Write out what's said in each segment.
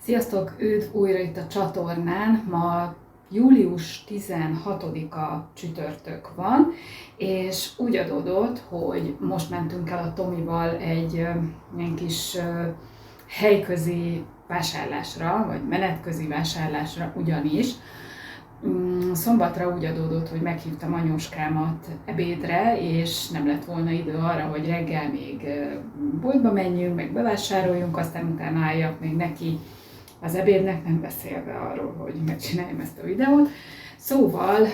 Sziasztok! Üdv újra itt a csatornán. Ma július 16-a csütörtök van, és úgy adódott, hogy most mentünk el a Tomival egy ilyen kis helyközi vásárlásra, vagy menetközi vásárlásra ugyanis. Szombatra úgy adódott, hogy meghívtam anyóskámat ebédre, és nem lett volna idő arra, hogy reggel még boltba menjünk, meg bevásároljunk, aztán utána álljak még neki az ebédnek, nem beszélve arról, hogy megcsináljam ezt a videót. Szóval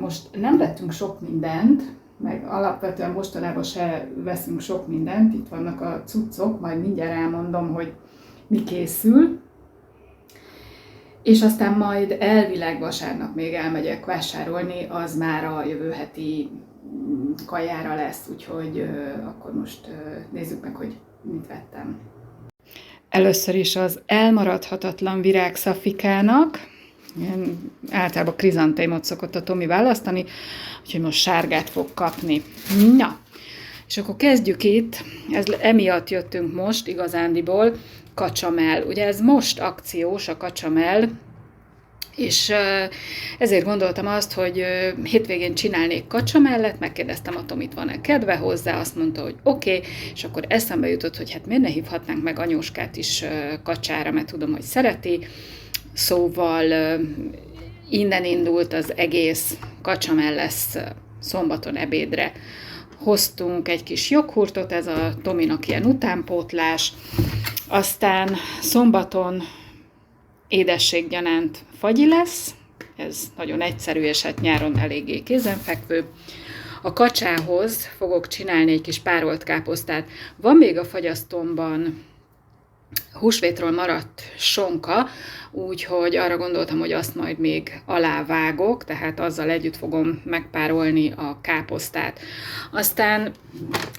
most nem vettünk sok mindent, meg alapvetően mostanában se veszünk sok mindent, itt vannak a cuccok, majd mindjárt elmondom, hogy mi készül. És aztán majd elvileg vasárnap még elmegyek vásárolni, az már a jövő heti kajára lesz, úgyhogy akkor most nézzük meg, hogy mit vettem. Először is az elmaradhatatlan virág Szafikának, általában krizantémot szokott a Tomi választani, úgyhogy most sárgát fog kapni. Na, és akkor kezdjük itt, emiatt jöttünk most igazándiból, kacsamell. Ugye ez most akciós a kacsamell, és ezért gondoltam azt, hogy hétvégén csinálnék kacsamellet, megkérdeztem a Tomit, van-e kedve hozzá, azt mondta, hogy oké, és akkor eszembe jutott, hogy hát miért ne hívhatnánk meg anyóskát is kacsára, mert tudom, hogy szereti, szóval innen indult az egész kacsamell lesz szombaton ebédre. Hoztunk egy kis joghurtot, ez a Tominak ilyen utánpótlás, aztán szombaton édességgyanánt fagyi lesz, ez nagyon egyszerű, és hát nyáron eléggé kézenfekvő. A kacsához fogok csinálni egy kis párolt káposztát. Van még a fagyasztómban húsvétról maradt sonka, úgyhogy arra gondoltam, hogy azt majd még alávágok, tehát azzal együtt fogom megpárolni a káposztát. Aztán,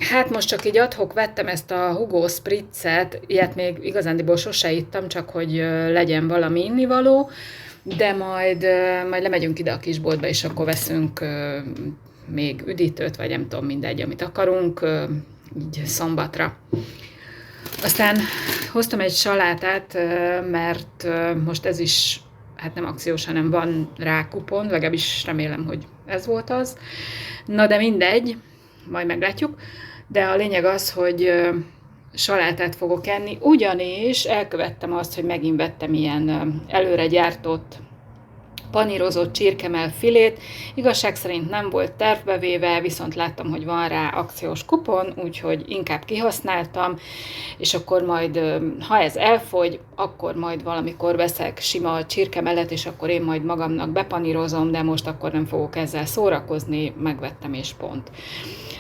hát most csak így ad-hoc vettem ezt a Hugo Spritzet, ilyet még igazándiból sose ittam, csak hogy legyen valami innivaló, de majd lemegyünk ide a kisboltba, és akkor veszünk még üdítőt, vagy nem tudom, mindegy, amit akarunk, így szombatra. Aztán hoztam egy salátát, mert most ez is, hát nem akciós, hanem van rá kupon, legalábbis remélem, hogy ez volt az. Na de mindegy, majd meglátjuk. De a lényeg az, hogy salátát fogok enni, ugyanis elkövettem azt, hogy megint vettem ilyen előre gyártott panírozott csirkemell filét. Igazság szerint nem volt tervbevéve, viszont láttam, hogy van rá akciós kupon, úgyhogy inkább kihasználtam, és akkor majd, ha ez elfogy, akkor majd valamikor veszek sima csirkemellet, és akkor én majd magamnak bepanírozom, de most akkor nem fogok ezzel szórakozni, megvettem és pont.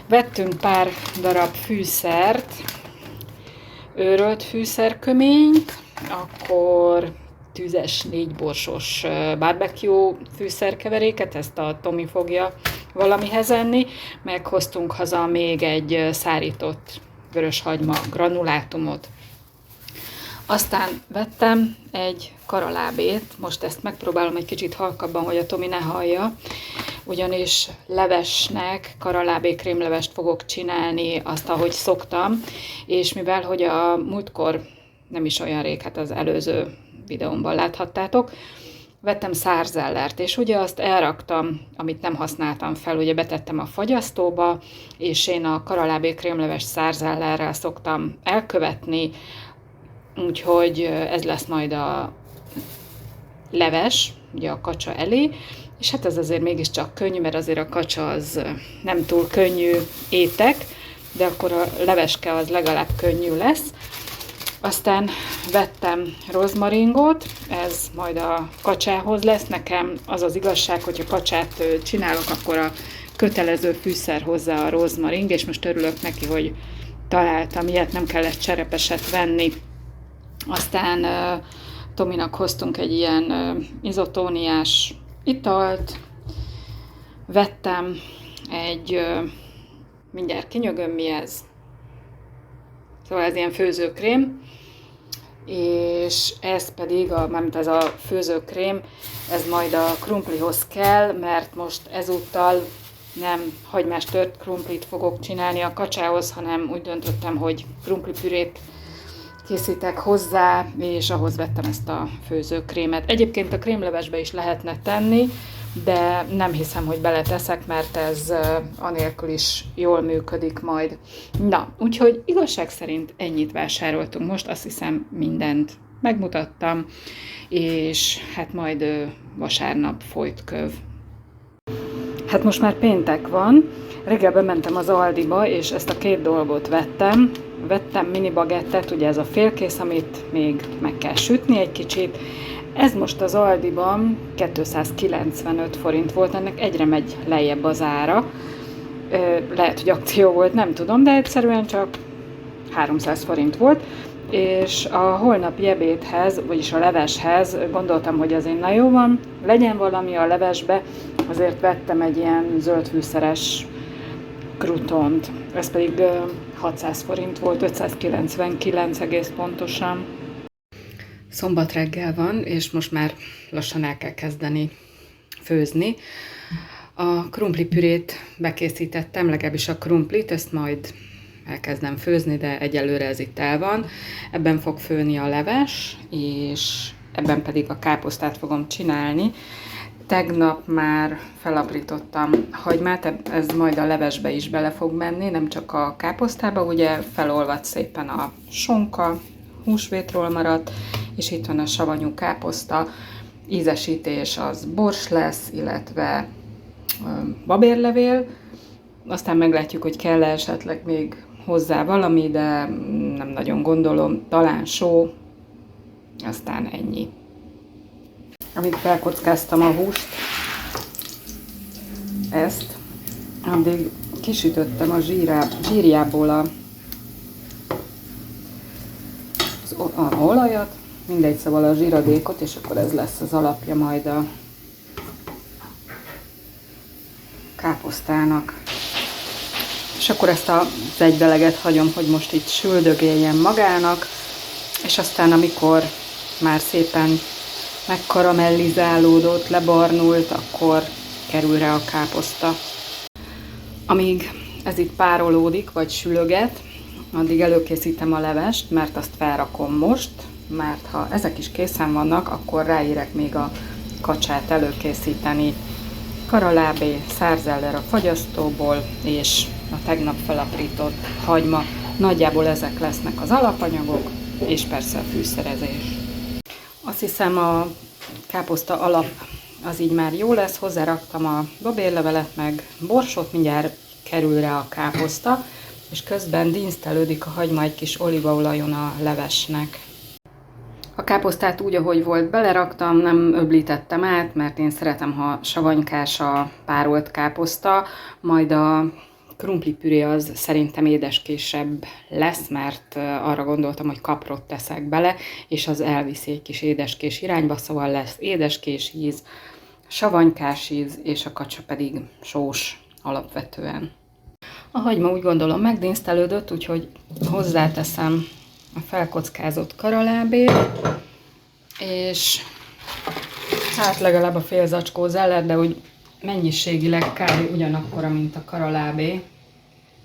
Vettünk pár darab fűszert, őrölt fűszerköményt, akkor tüzes 4 borsos barbecue fűszerkeveréket, ezt a Tomi fogja valamihez enni, meghoztunk haza még egy szárított vöröshagyma granulátumot. Aztán vettem egy karalábét, most ezt megpróbálom egy kicsit halkabban, hogy a Tomi ne hallja, ugyanis levesnek karalábé krémlevest fogok csinálni, azt, ahogy szoktam, és mivel, hogy a múltkor nem is olyan rég, hát az előző videómban láthattátok, vettem szárzellert, és ugye azt elraktam, amit nem használtam fel, ugye betettem a fagyasztóba, és én a karalábé krémleves szárzellerrel szoktam elkövetni, úgyhogy ez lesz majd a leves, ugye a kacsa elé, és hát ez azért mégiscsak könnyű, mert azért a kacsa az nem túl könnyű étek, de akkor a leveske az legalább könnyű lesz. Aztán vettem rozmaringot, ez majd a kacsához lesz. Nekem az az igazság, hogyha kacsát csinálok, akkor a kötelező fűszer hozzá a rozmaring, és most örülök neki, hogy találtam ilyet, nem kellett cserepeset venni. Aztán Tominak hoztunk egy ilyen izotóniás italt, vettem egy, mindjárt kinyögöm, mi ez, szóval ez ilyen főzőkrém, és ez pedig, mármint ez a főzőkrém, ez majd a krumplihoz kell, mert most ezúttal nem hagymás tört krumplit fogok csinálni a kacsához, hanem úgy döntöttem, hogy krumplipürét készítek hozzá, és ahhoz vettem ezt a főzőkrémet. Egyébként a krémlevesbe is lehetne tenni, de nem hiszem, hogy beleteszek, mert ez anélkül is jól működik majd. Na, úgyhogy igazság szerint ennyit vásároltunk most, azt hiszem mindent megmutattam, és hát majd vasárnap folyt köv. Hát most már péntek van, reggel bementem az Aldiba, és ezt a két dolgot vettem. Vettem mini bagettet, ugye ez a félkész, amit még meg kell sütni egy kicsit. Ez most az Aldiban 295 forint volt, ennek egyre megy lejjebb az ára. Lehet, hogy akció volt, nem tudom, de egyszerűen csak 300 forint volt. És a holnapi ebédhez, vagyis a leveshez gondoltam, hogy azért na jó van, legyen valami a levesbe, azért vettem egy ilyen zöldfűszeres krutont. Ez pedig 600 forint volt, 599 egész pontosan. Szombat reggel van, és most már lassan el kell kezdeni főzni. A krumplipürét bekészítettem, legalábbis a krumplit, ezt majd elkezdem főzni, de egyelőre ez itt el van. Ebben fog főni a leves, és ebben pedig a káposztát fogom csinálni. Tegnap már felaprítottam hagymát, ez majd a levesbe is bele fog menni, nem csak a káposztába, ugye felolvad szépen a sonka, húsvétról maradt, és itt van a savanyú káposzta, ízesítés az bors lesz, illetve babérlevél, aztán meglátjuk, hogy kell-e esetleg még hozzá valami, de nem nagyon gondolom, talán só, aztán ennyi. Amíg felkockáztam a húst, ezt, addig kisütöttem a zsírjából az olajat, mindegy, szóval a zsíradékot, és akkor ez lesz az alapja majd a káposztának. És akkor ezt az egybeleget hagyom, hogy most itt süldögéljen magának, és aztán amikor már szépen megkaramellizálódott, lebarnult, akkor kerül rá a káposzta. Amíg ez itt párolódik, vagy sülöget, addig előkészítem a levest, mert azt felrakom most, mert ha ezek is készen vannak, akkor ráérek még a kacsát előkészíteni. Karalábé, szárzeller a fagyasztóból, és a tegnap felaprított hagyma. Nagyjából ezek lesznek az alapanyagok, és persze a fűszerezés. Azt hiszem a káposzta alap az így már jó lesz, hozzáraktam a babérlevelet, meg borsot, mindjárt kerül rá a káposzta, és közben dinsztelődik a hagyma egy kis olívaolajon a levesnek. A káposztát úgy, ahogy volt, beleraktam, nem öblítettem át, mert én szeretem, ha savanykás a párolt káposzta, majd a krumplipüré az szerintem édeskésebb lesz, mert arra gondoltam, hogy kaprot teszek bele, és az elviszi egy kis édeskés irányba, szóval lesz édeskés íz, savanykás íz, és a kacsa pedig sós alapvetően. A hagyma úgy gondolom megdinsztelődött, úgyhogy hozzáteszem a felkockázott karalábét, és hát legalább a fél zacskó zeller, de úgy mennyiségileg kb. Ugyanakkora, mint a karalábé.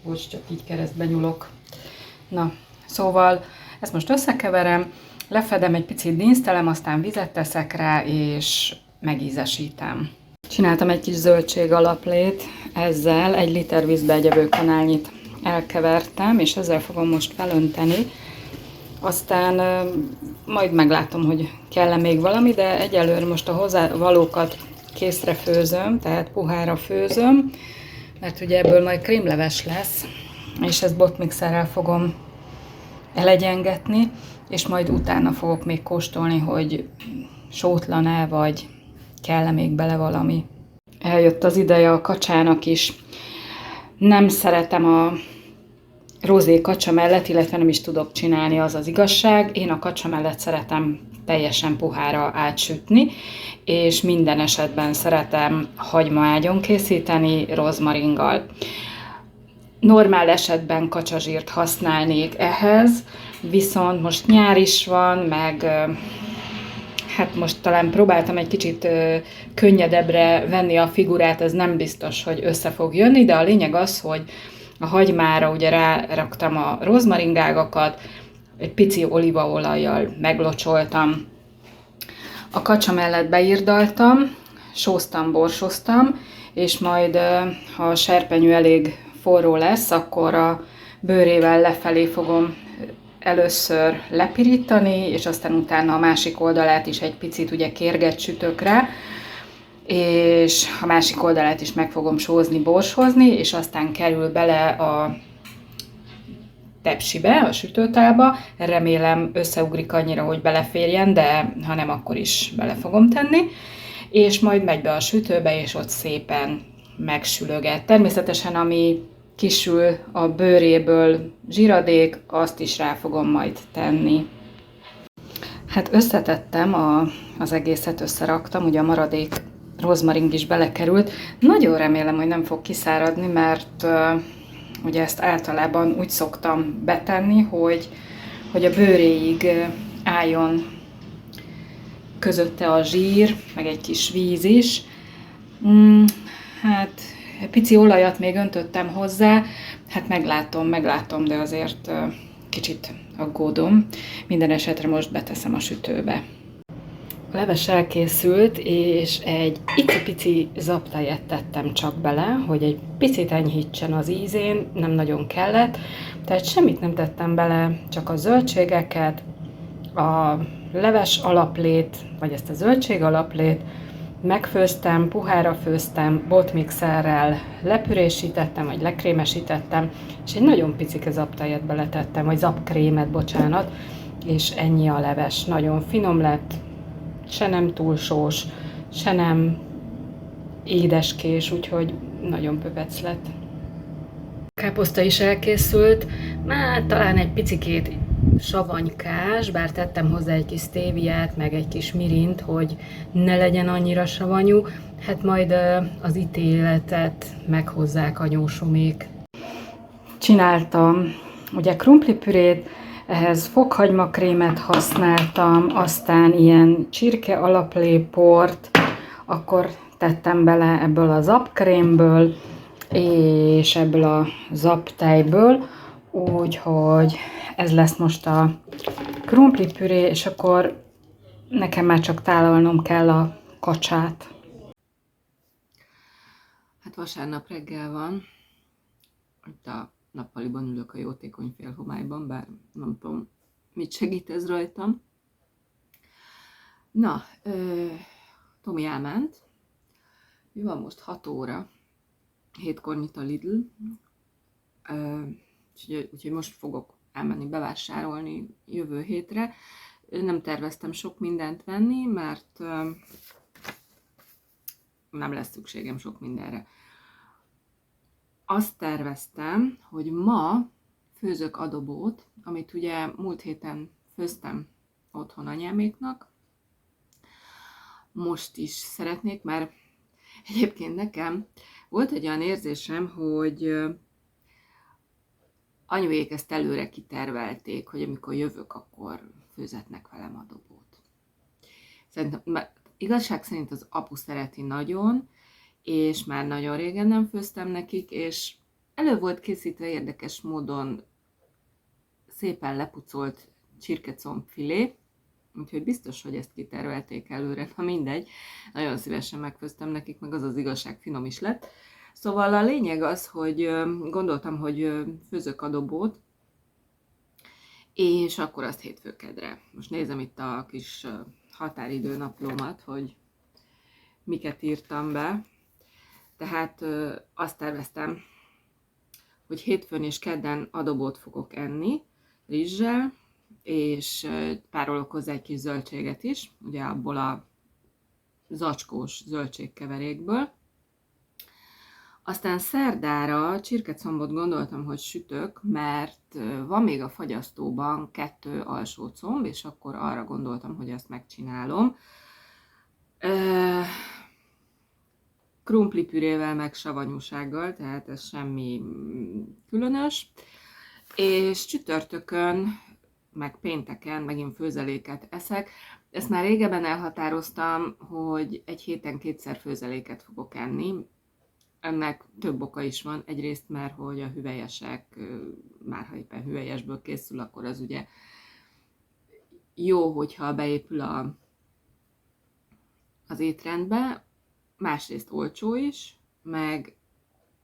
Bocs, csak így keresztbe nyúlok. Na, szóval ezt most összekeverem, lefedem, egy picit dinsztelem, aztán vizet teszek rá, és megízesítem. Csináltam egy kis zöldség alaplét, ezzel 1 liter vízbe egy evőkanálnyit elkevertem, és ezzel fogom most felönteni. Aztán majd meglátom, hogy kell-e még valami, de egyelőre most a hozzávalókat készre főzöm, tehát puhára főzöm, mert ugye ebből majd krémleves lesz, és ezt botmixerrel fogom elegyengetni, és majd utána fogok még kóstolni, hogy sótlan-e, vagy kell-e még bele valami. Eljött az ideje a kacsának is. Nem szeretem a rozé kacsa mellett, illetve nem is tudok csinálni, az az igazság. Én a kacsa mellett szeretem teljesen puhára átsütni, és minden esetben szeretem hagymaágyon készíteni rozmaringgal. Normál esetben kacsazsírt használnék ehhez, viszont most nyár is van, meg hát most talán próbáltam egy kicsit könnyedebbre venni a figurát, ez nem biztos, hogy össze fog jönni, de a lényeg az, hogy a hagymára ugye ráraktam a rozmaringágakat, egy pici olívaolajjal meglocsoltam. A kacsa mellett beírdaltam, sóztam, borsoztam, és majd, ha a serpenyő elég forró lesz, akkor a bőrével lefelé fogom először lepirítani, és aztán utána a másik oldalát is egy picit ugye kérget sütök rá, és a másik oldalát is meg fogom sózni, borsozni, és aztán kerül bele a tepsibe, a sütőtálba. Remélem összeugrik annyira, hogy beleférjen, de ha nem, akkor is bele fogom tenni. És majd megy be a sütőbe, és ott szépen megsülöget. Természetesen, ami kisül a bőréből zsíradék, azt is rá fogom majd tenni. Hát összetettem, az egészet összeraktam, ugye a maradék rozmaring is belekerült. Nagyon remélem, hogy nem fog kiszáradni, mert ugye ezt általában úgy szoktam betenni, hogy a bőréig álljon közötte a zsír, meg egy kis víz is. Hát pici olajat még öntöttem hozzá, hát meglátom, de azért kicsit aggódom. Minden esetre most beteszem a sütőbe. A leves elkészült, és egy icipici zaptejet tettem csak bele, hogy egy picit enyhítsen az ízén, nem nagyon kellett. Tehát semmit nem tettem bele, csak a zöldségeket, a leves alaplét, vagy ezt a zöldség alaplét, megfőztem, puhára főztem, botmixerrel lepürésítettem, vagy lekrémesítettem, és egy nagyon picike zaptejet beletettem, vagy zapkrémet, bocsánat, és ennyi a leves. Nagyon finom lett, se nem túl sós, se nem édeskés, úgyhogy nagyon pöpec lett. A káposzta is elkészült, már talán egy picikét savanykás, bár tettem hozzá egy kis sztéviát, meg egy kis mirint, hogy ne legyen annyira savanyú, hát majd az ítéletet meghozzák anyósomék. Csináltam ugye krumplipürét, ehhez fokhagymakrémet használtam, aztán ilyen csirke alapléport, akkor tettem bele ebből a zapkrémből, és ebből a zaptejből, úgyhogy ez lesz most a krumplipüré, és akkor nekem már csak tálalnom kell a kacsát. Hát vasárnap reggel van, itt a nappaliban ülök a jótékony félhomályban, bár nem tudom, mit segít ez rajtam. Na, Tomi elment, mi van most 6 óra, 7-kor nyit a Lidl, úgyhogy most fogok elmenni bevásárolni jövő hétre. Nem terveztem sok mindent venni, mert nem lesz szükségem sok mindenre. Azt terveztem, hogy ma főzök adobót, amit ugye múlt héten főztem otthon anyáméknak. Most is szeretnék, mert egyébként nekem volt egy olyan érzésem, hogy anyuék ezt előre kitervelték, hogy amikor jövök, akkor főzetnek velem adobót. Szerintem, igazság szerint az apu szereti nagyon, és már nagyon régen nem főztem nekik, és elő volt készítve érdekes módon szépen lepucolt csirkecombfilé, úgyhogy biztos, hogy ezt kitervelték előre, na mindegy, nagyon szívesen megfőztem nekik, meg az az igazság, finom is lett. Szóval a lényeg az, hogy gondoltam, hogy főzök adobót, és akkor azt hétfőkedre. Most nézem itt a kis határidőnaplómat, hogy miket írtam be. Tehát azt terveztem, hogy hétfőn és kedden adobót fogok enni rizssel, és párolok hozzá egy kis zöldséget is, ugye abból a zacskós zöldségkeverékből. Aztán szerdára csirkecombot gondoltam, hogy sütök, mert van még a fagyasztóban 2 alsó comb, és akkor arra gondoltam, hogy ezt megcsinálom. Krumplipürével meg savanyúsággal, tehát ez semmi különös. És csütörtökön, meg pénteken megint főzeléket eszek. Ezt már régebben elhatároztam, hogy egy héten 2-szer főzeléket fogok enni. Ennek több oka is van. Egyrészt, mert hogy a hüvelyesek, már ha éppen hüvelyesből készül, akkor az ugye jó, hogyha beépül az étrendbe, másrészt olcsó is, meg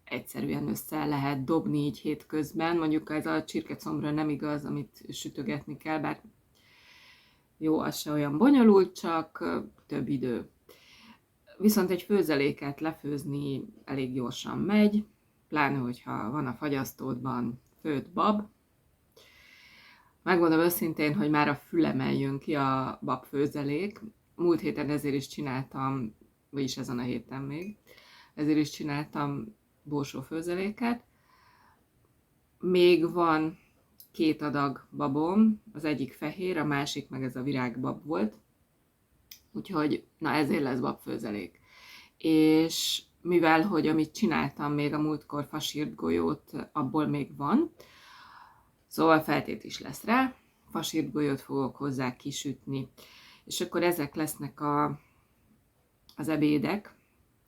egyszerűen össze lehet dobni így hétközben. Mondjuk ez a csirkecombra nem igaz, amit sütögetni kell, bár jó, az se olyan bonyolult, csak több idő. Viszont egy főzeléket lefőzni elég gyorsan megy, pláne, hogyha van a fagyasztódban főtt bab. Megmondom őszintén, hogy már a fülemen jön ki a babfőzelék. Múlt héten ezért is csináltam, vagyis ezen a héten még, ezért is csináltam borsófőzeléket. Még van 2 adag babom, az egyik fehér, a másik meg ez a virágbab volt. Úgyhogy, na ezért lesz babfőzelék. És mivel, hogy amit csináltam még a múltkor fasírt golyót, abból még van, szóval feltét is lesz rá, fasírt golyót fogok hozzá kisütni. És akkor ezek lesznek az ebédek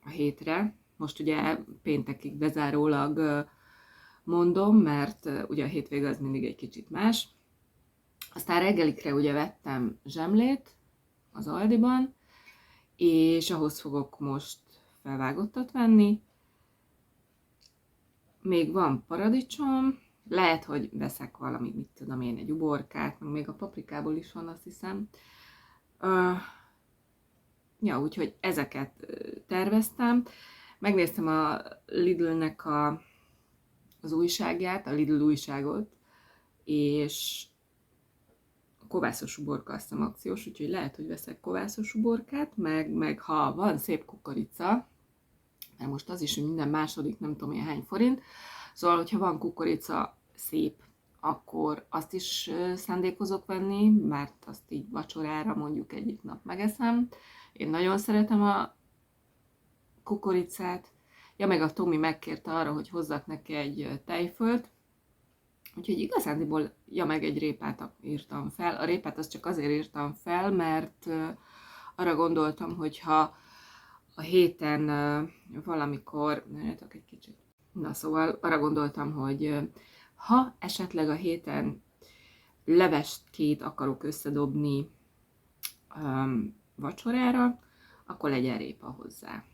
a hétre. Most ugye péntekig bezárólag mondom, mert ugye a hétvége az mindig egy kicsit más. Aztán reggelikre ugye vettem zsemlét az Aldiban, és ahhoz fogok most felvágottat venni. Még van paradicsom, lehet, hogy veszek valamit, mit tudom én, egy uborkát, meg még a paprikából is van, azt hiszem. Ja, úgyhogy ezeket terveztem. Megnéztem a Lidlnek az újságját, a Lidl újságot, és kovászos uborka azt hiszem akciós, úgyhogy lehet, hogy veszek kovászos uborkát, meg ha van szép kukorica, mert most az is, hogy minden második nem tudom én hány forint, szóval, hogyha van kukorica szép, akkor azt is szándékozok venni, mert azt így vacsorára mondjuk egyik nap megeszem. Én nagyon szeretem a kukoricát. Ja, meg a Tomi megkérte arra, hogy hozzak neki egy tejfölt, úgyhogy igazándiból, ja, meg egy répát írtam fel. A répát azt csak azért írtam fel, mert arra gondoltam, hogyha a héten valamikor, várjátok egy kicsit. Na szóval arra gondoltam, hogy ha esetleg a héten levest akarok összedobni vacsorára, akkor legyen répa hozzá.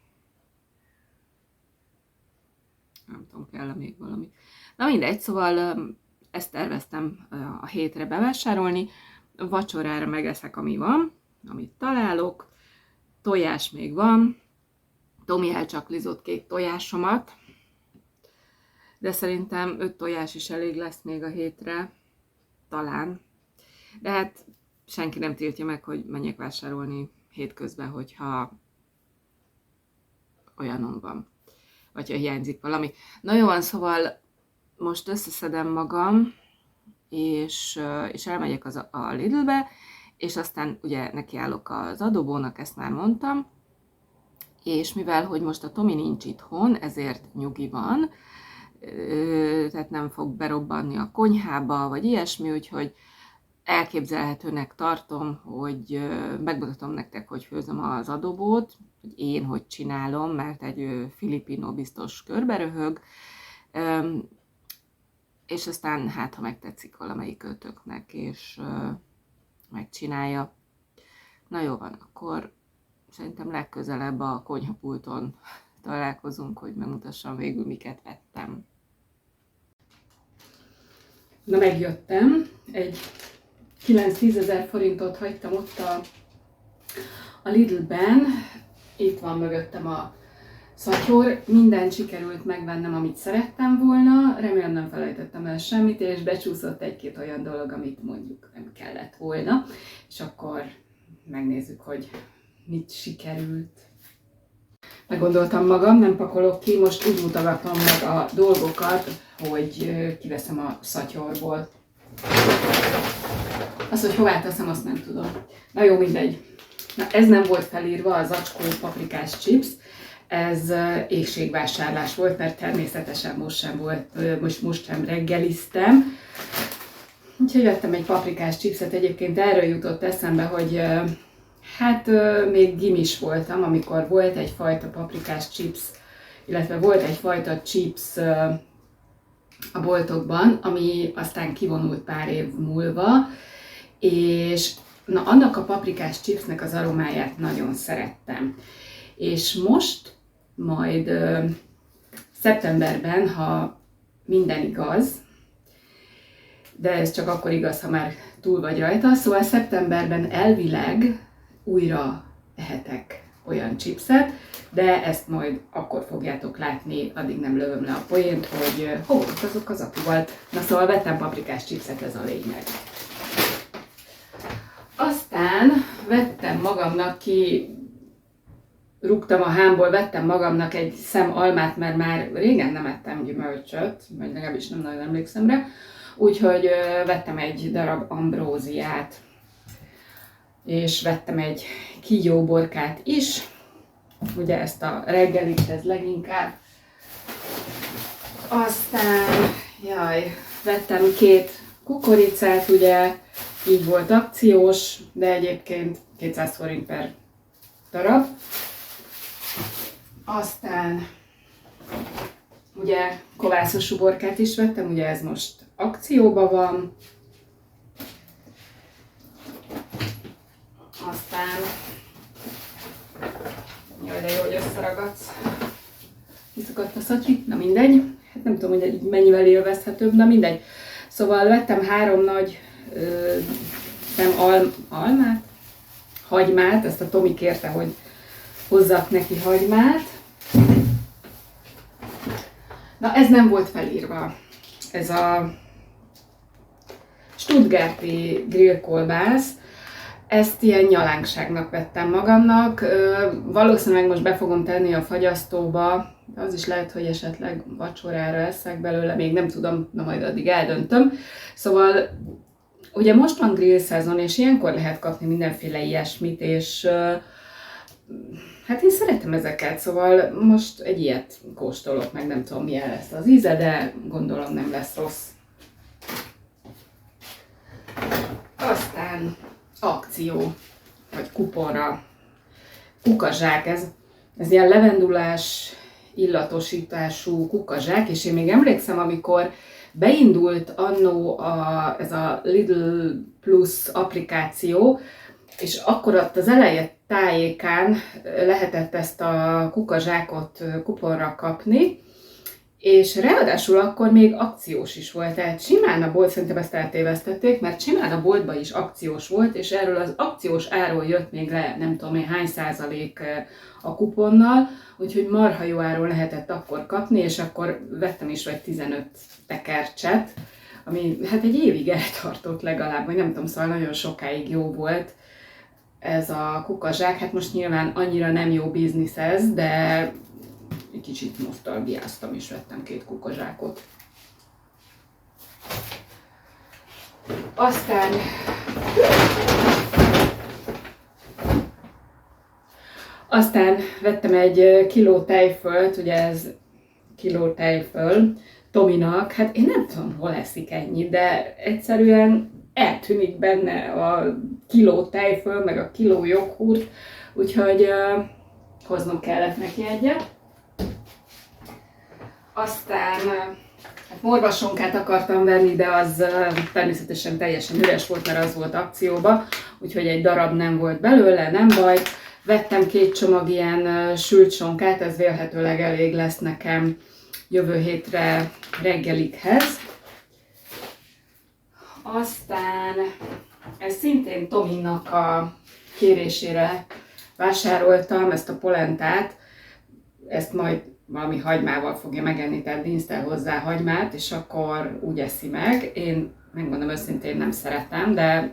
Nem tudom, kell még valami. Na mindegy, szóval ezt terveztem a hétre bevásárolni. Vacsorára megeszek, ami van, amit találok. Tojás még van. Tomi elcsaklizott 2 tojásomat. De szerintem 5 tojás is elég lesz még a hétre. Talán. De hát senki nem tiltja meg, hogy menjek vásárolni hétközben, hogyha olyanom van. Vagy ha hiányzik valami. Na jó van, szóval most összeszedem magam, és elmegyek a Lidlbe, és aztán ugye nekiállok az adobónak, ezt már mondtam, és mivel, hogy most a Tomi nincs itthon, ezért nyugi van, tehát nem fog berobbanni a konyhába, vagy ilyesmi, úgyhogy elképzelhetőnek tartom, hogy megmutatom nektek, hogy főzöm az adobót, hogy én hogy csinálom, mert egy filipino biztos körberöhög, és aztán hát, ha megtetszik valamelyik kötöknek, és megcsinálja. Na jó van, akkor szerintem legközelebb a konyhapulton találkozunk, hogy megmutassam végül, miket vettem. Na, megjöttem, egy 9-10 ezer forintot hagytam ott a Lidlben, itt van mögöttem a szatyor, mindent sikerült megvennem, amit szerettem volna, remélem nem felejtettem el semmit, és becsúszott 1-2 olyan dolog, amit mondjuk nem kellett volna, és akkor megnézzük, hogy mit sikerült. Meggondoltam magam, nem pakolok ki, most úgy mutogatom meg a dolgokat, hogy kiveszem a szatyorból. Az, hogy hová teszem, azt nem tudom. Na jó, mindegy. Na, ez nem volt felírva, a zacskó paprikás chips. Ez éhségvásárlás volt, mert természetesen most sem reggeliztem. Úgyhogy vettem egy paprikás chipset, egyébként erről jutott eszembe, hogy hát még gimis voltam, amikor volt egyfajta paprikás chips, illetve volt egyfajta chips a boltokban, ami aztán kivonult pár év múlva, és Na, annak a paprikás chipsnek az aromáját nagyon szerettem. És most majd szeptemberben, ha minden igaz, de ez csak akkor igaz, ha már túl vagy rajta, szóval szeptemberben elvileg újra ehetek olyan chipset, de ezt majd akkor fogjátok látni, addig nem lövöm le a poént, hogy hol azok az apuval. Na szóval vettem paprikás chipset, ez a lényeg. Aztán vettem magamnak rúgtam a hámból, vettem magamnak egy szem almát, mert már régen nem ettem gyümölcsöt, vagy legalábbis nem nagyon emlékszem rá, úgyhogy vettem egy darab ambróziát, és vettem egy kígyóborkát is, ugye ezt a reggelithez leginkább. Aztán, vettem 2 kukoricát, ugye, így volt akciós, de egyébként 200 forint per darab. Aztán ugye kovászos uborkát is vettem, ugye ez most akcióban van. Aztán, jaj, de jó, hogy összeragadsz. Kiszakadt a szatyi, na mindegy. Hát nem tudom, hogy mennyivel élvezhetőbb, na mindegy. Szóval vettem 3 nagy hagymát, ezt a Tomi kérte, hogy hozzak neki hagymát. Na, ez nem volt felírva. Ez a stuttgarti grillkolbász. Ezt ilyen nyalánkságnak vettem magamnak. Valószínűleg most be fogom tenni a fagyasztóba. Az is lehet, hogy esetleg vacsorára eszek belőle, még nem tudom, na majd addig eldöntöm. Szóval ugye most van grill szezon, és ilyenkor lehet kapni mindenféle ilyesmit, és hát én szeretem ezeket, szóval most egy ilyet kóstolok, meg nem tudom milyen lesz az íze, de gondolom nem lesz rossz. Aztán akció, vagy kuponra, kukazsák, ez ilyen levendulás illatosítású kukazsák, és én még emlékszem, amikor beindult annó ez a Lidl Plus applikáció, és akkor ott az eleje tájékán lehetett ezt a kukazsákot kuponra kapni, és ráadásul akkor még akciós is volt, tehát simán a bolt, szerintem ezt eltévesztették, mert simán a boltban is akciós volt, és erről az akciós áról jött még le nem tudom én hány százalék a kuponnal, úgyhogy marha jó áron lehetett akkor kapni, és akkor vettem is vagy 15 tekercset, ami hát egy évig eltartott legalább, vagy nem tudom, szóval nagyon sokáig jó volt ez a kukazsák. Hát most nyilván annyira nem jó biznisz ez, de egy kicsit nosztalgiáztam, és vettem 2 kukazsákot. Aztán vettem egy kiló tejfölt, ugye ez kiló tejföl Tominak, hát én nem tudom, hol eszik ennyit, de egyszerűen eltűnik benne a kiló tejföl, meg a kiló joghurt, úgyhogy hoznom kellett neki egyet. Aztán hát morvasonkát akartam venni, de az természetesen teljesen üres volt, mert az volt akcióba, úgyhogy egy darab nem volt belőle, nem baj. Vettem 2 csomag ilyen sült sonkát, ez vélhetőleg elég lesz nekem jövő hétre reggelikhez. Aztán ez szintén Tominak a kérésére vásároltam, ezt a polentát, ezt majd valami hagymával fogja megenni, tehát dinsztel hozzá hagymát, és akkor úgy eszi meg. Én megmondom őszintén nem szeretem, de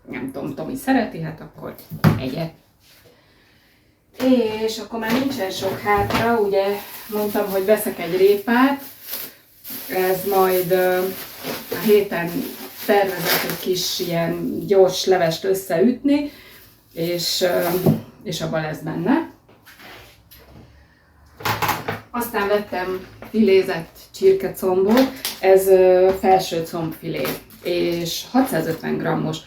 nem tudom, Tomi szereti, hát akkor egye. És akkor már nincsen sok hátra, ugye mondtam, hogy veszek egy répát, ez majd a héten tervezek egy kis ilyen gyors levest összeütni, és abban lesz benne. Aztán vettem filézett csirkecombot, ez felső combfilé, és 650 grammos.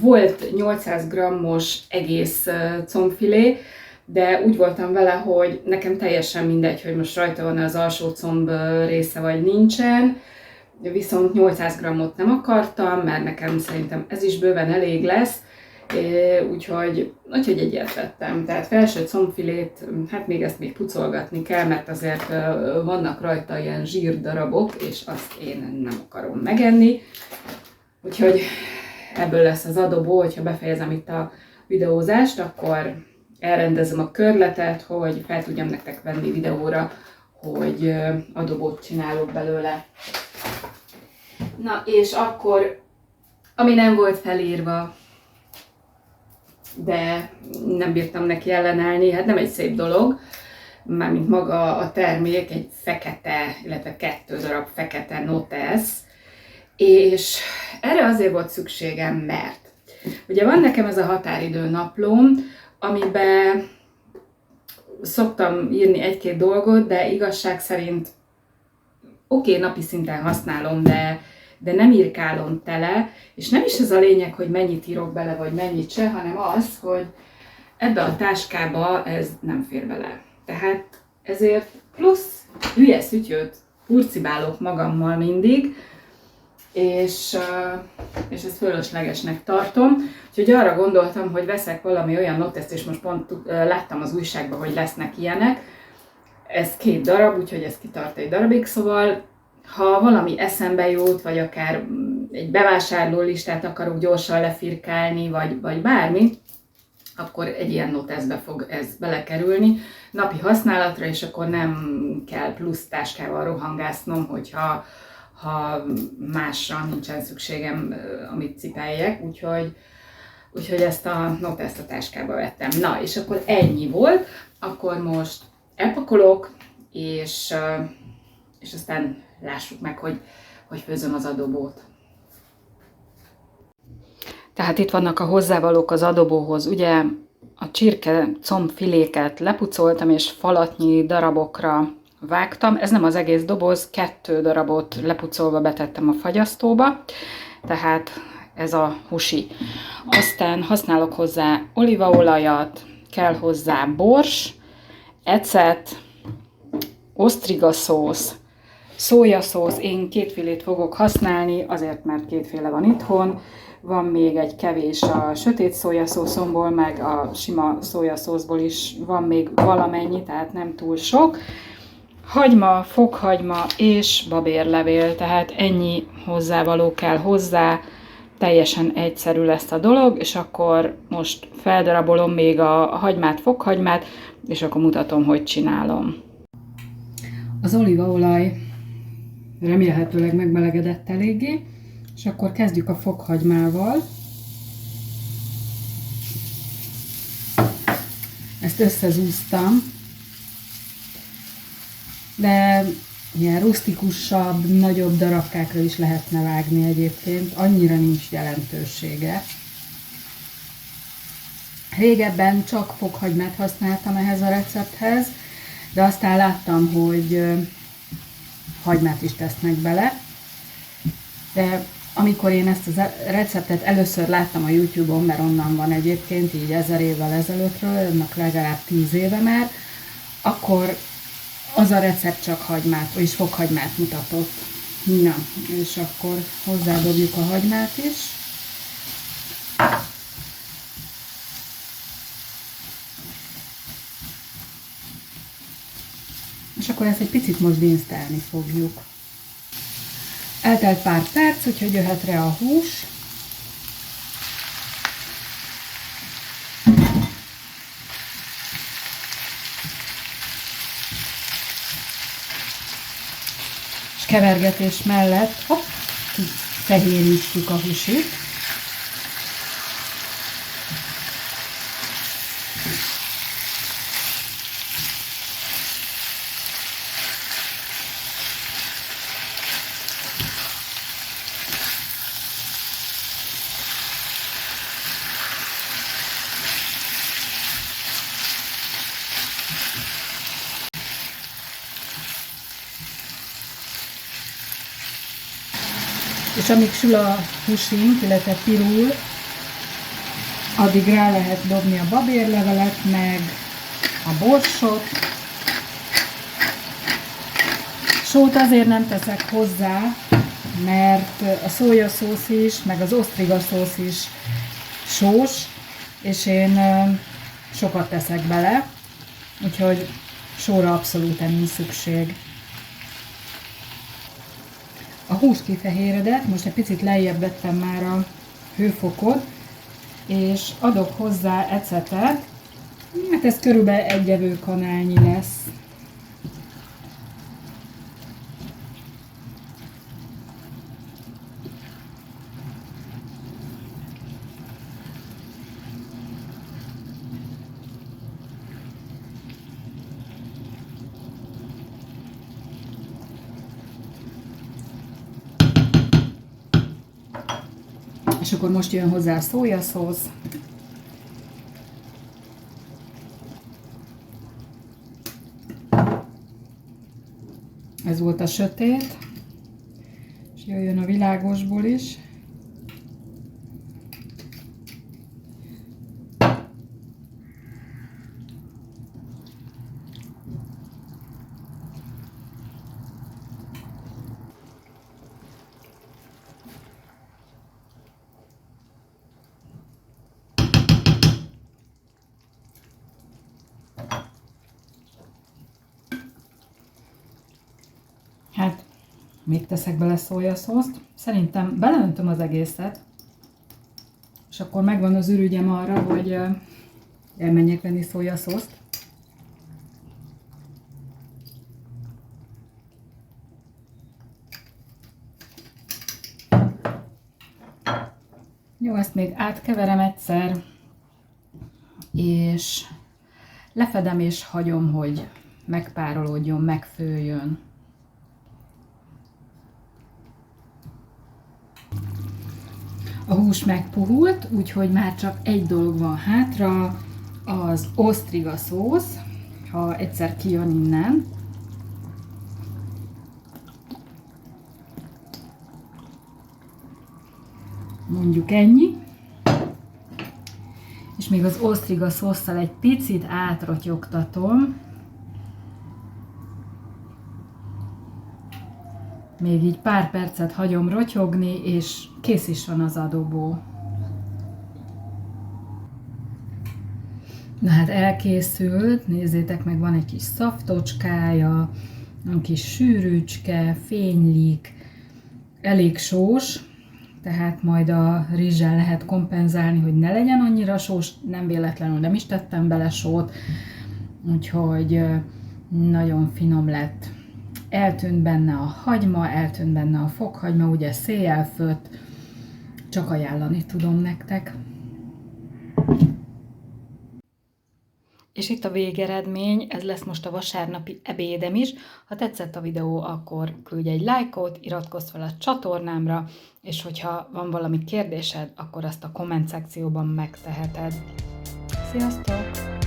Volt 800 grammos egész combfilé, de úgy voltam vele, hogy nekem teljesen mindegy, hogy most rajta van az alsó comb része vagy nincsen, viszont 800 grammot nem akartam, mert nekem szerintem ez is bőven elég lesz, Úgyhogy egy ilyet vettem. Tehát felső combfilét, hát még pucolgatni kell, mert azért vannak rajta ilyen zsírdarabok, és azt én nem akarom megenni. Úgyhogy ebből lesz az adobó, hogyha befejezem itt a videózást, akkor elrendezem a körletet, hogy fel tudjam nektek venni videóra, hogy adobót csinálok belőle. Na, és akkor, ami nem volt felírva, de nem bírtam neki ellenállni, hát nem egy szép dolog, mármint maga a termék, egy fekete, illetve 2 darab fekete notesz, és erre azért volt szükségem, mert ugye van nekem ez a határidő naplóm, amiben szoktam írni 1-2 dolgot, de igazság szerint napi szinten használom, de nem írkálom tele, és nem is ez a lényeg, hogy mennyit írok bele, vagy mennyit se, hanem az, hogy ebbe a táskába ez nem fér bele. Tehát ezért plusz hülye szütyőt hurcibálok magammal mindig, és ezt fölöslegesnek tartom. Úgyhogy arra gondoltam, hogy veszek valami olyan noteszt, és most pont láttam az újságban, hogy lesznek ilyenek. Ez 2 darab, úgyhogy ez kitart egy darabig, szóval ha valami eszembe jut, vagy akár egy bevásárló listát akarok gyorsan lefirkálni, vagy bármi, akkor egy ilyen noteszbe fog ez belekerülni napi használatra, és akkor nem kell plusz táskával rohangásznom, hogyha másra nincsen szükségem, amit cipeljek, úgyhogy ezt a noteszt a táskába vettem. Na, és akkor ennyi volt, akkor most elpakolok, és aztán lássuk meg, hogy főzöm az adobót. Tehát itt vannak a hozzávalók az adobóhoz. Ugye a csirke combfiléket lepucoltam, és falatnyi darabokra vágtam. Ez nem az egész doboz, 2 darabot lepucolva betettem a fagyasztóba, tehát ez a husi. Aztán használok hozzá olívaolajat, kell hozzá bors, ecet, osztrigaszósz, szójaszósz. Én 2 félét fogok használni, azért mert 2 féle van itthon. Van még egy kevés a sötét szójaszószomból, meg a sima szójaszószból is van még valamennyi, tehát nem túl sok. Hagyma, fokhagyma és babérlevél, tehát ennyi hozzávaló kell hozzá, teljesen egyszerű lesz a dolog, és akkor most feldarabolom még a hagymát, fokhagymát, és akkor mutatom, hogy csinálom. Az olívaolaj remélhetőleg megmelegedett eléggé, és akkor kezdjük a fokhagymával. Ezt összezúztam, de ilyen rusztikusabb, nagyobb darabkákra is lehetne vágni egyébként, annyira nincs jelentősége. Régebben csak fokhagymát használtam ehhez a recepthez, de aztán láttam, hogy hagymát is tesznek bele. De amikor én ezt a receptet először láttam a YouTube-on, mert onnan van egyébként, így 1000 évvel ezelőttről, ennek legalább 10 éve már, akkor az a recept csak hagymát, vagyis fokhagymát mutatott. Na, és akkor hozzádobjuk a hagymát is. És akkor ezt egy picit most dinsztelni fogjuk. Eltelt pár perc, úgyhogy jöhet rá a hús. És kevergetés mellett fehérítjük a húsit. És amíg sül a húsink, illetve pirul, addig rá lehet dobni a babérlevelet, meg a borsot. Sót azért nem teszek hozzá, mert a szójaszósz is, meg az osztrigaszósz is sós, és én sokat teszek bele, úgyhogy sóra abszolút nincs szükség. A hús kifehéredett, most egy picit lejjebb vettem már a hőfokot, és adok hozzá ecetet, hát ez körülbelül egy evőkanálnyi lesz. És akkor most jön hozzá a szójaszósz. Ez volt a sötét, és jöjjön a világosból is. Hát, még teszek bele szójaszószt. Szerintem beleöntöm az egészet, és akkor megvan az ürügyem arra, hogy elmenjek venni szójaszószt. Jó, ezt még átkeverem egyszer, és lefedem és hagyom, hogy megpárolódjon, megfőjön. A hús megpuhult, úgyhogy már csak egy dolog van hátra, az osztriga szósz, ha egyszer kijön innen. Mondjuk ennyi. És még az osztriga szósszal egy picit átrotyogtatom. Még így pár percet hagyom rotyogni, és kész is van az adobó. Na hát elkészült, nézzétek meg, van egy kis szaftocskája, egy kis sűrűcske, fénylik, elég sós, tehát majd a rizssel lehet kompenzálni, hogy ne legyen annyira sós, nem véletlenül nem is tettem bele sót, úgyhogy nagyon finom lett. Eltűnt benne a hagyma, eltűnt benne a fokhagyma, ugye széjjel főtt, csak ajánlani tudom nektek. És itt a végeredmény, ez lesz most a vasárnapi ebédem is. Ha tetszett a videó, akkor küldj egy lájkot, iratkozz fel a csatornámra, és hogyha van valami kérdésed, akkor azt a komment szekcióban megteheted. Sziasztok!